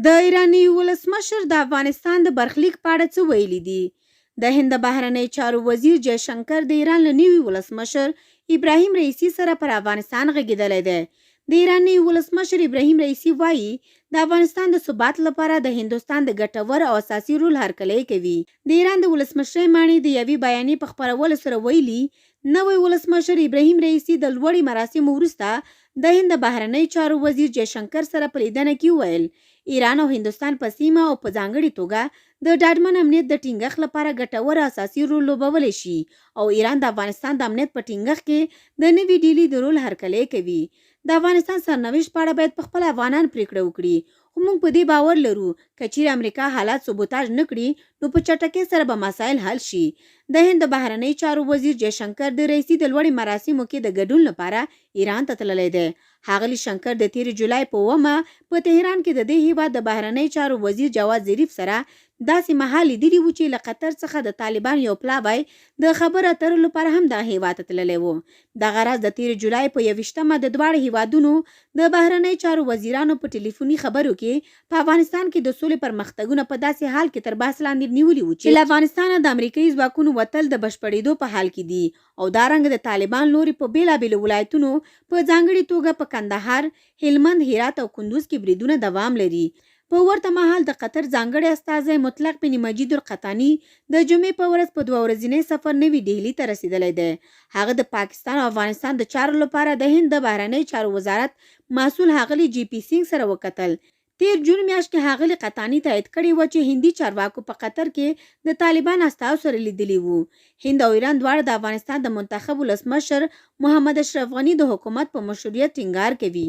د ایراني ولسمشر د افغانستان د برخلیک په اړه څه ویلي دي؟ د هند بهرنی چارو وزیر جयشنکر د ایران له نوي ولسمشر ابراهیم رئیسي سره پر افغانستان غږېدلی دی. د ایراني ولسمشر ابراهیم رئیسي وایي د افغانستان د ثبات لپاره د هندوستان د ګټور او اساسي رول هرکلی کوي. د ایران د ولسمشر ماڼۍ د یوې بیانیې په خپرولو سره ویلي نوی ولسمشر ابراهیم رئیسي د لوړې مراسمو وروسته د هند بهرنی چارو وزیر جयشنکر سره په لیدنه کې وویل ایران او هندوستان په سیمه او په ځانګړې توګه د ډاډمن امنیت د ټینګښت لپاره ګټور اساسي رول لوبولی شي او ایران د افغانستان د امنیت په ټینګښت کې د نوې ډیلي د رول هرکلی کوي. د افغانستان سرنوشت په اړه باید پخپله افغانان پریکړه وکړي، خو موږ په دې باور لرو که چیرې امریکا حالات سبوتاژ نه کړي نو په چټکۍ سره به مسایل حل شي. د هند بهرنی چارو وزیر جयشنکر د رئیسي د لوړې مراسمو کې د ګډون لپاره ایران ته تللی دی. ښاغلي شنکر د تېرې جولای په 9 په تهران کې د دې هیواد د بهرنی چارو وزیر جواد ظریف سره داسې مهال لیدلي وو چې له قطر څخه د طالبان یو پلاوی د خبرو اترو لپاره هم دغه هیواد ته تللی و. دغه راز د تېرې جولای په 21 د دواړو هیوادونو د بهرنی چارو وزیرانو په ټلیفوني خبرو کې په افغانستان کې د سولې پرمختګونه په داسې حال کې تر بحث لاندې نیولي وو چې له افغانستانه د امریکایي ځواکونو وتل د بشپړېدو په حال کې دي او دارنګه د طالبان لوري په بیلابیلو ولایتونو په ځانګړې توګه په کندهار، هلمند، هرات او کندوز کې بریدونه دوام لري. په ورته مهال د قطر ځانګړی استازی مطلق بن مجید القطاني د جمعې په ورځ په 2 ورځني سفر نوي ډهلي ته رسیدلی دی. هغه د پاکستان او افغانستان د چارو لپاره د هند د بهرنی چارو وزارت مسؤل ښاغلي جي پي سینګ سره وکتل. تیر جون میاشت کې ښاغلي قطاني تایید کړی و چې هندي چارواکو په قطر کې د طالبان استازو سره لیدلي وو. هند او ایران دواړه د افغانستان د منتخب ولسمشر محمد اشرف غني د حکومت په مشروعیت ټینګار کوي.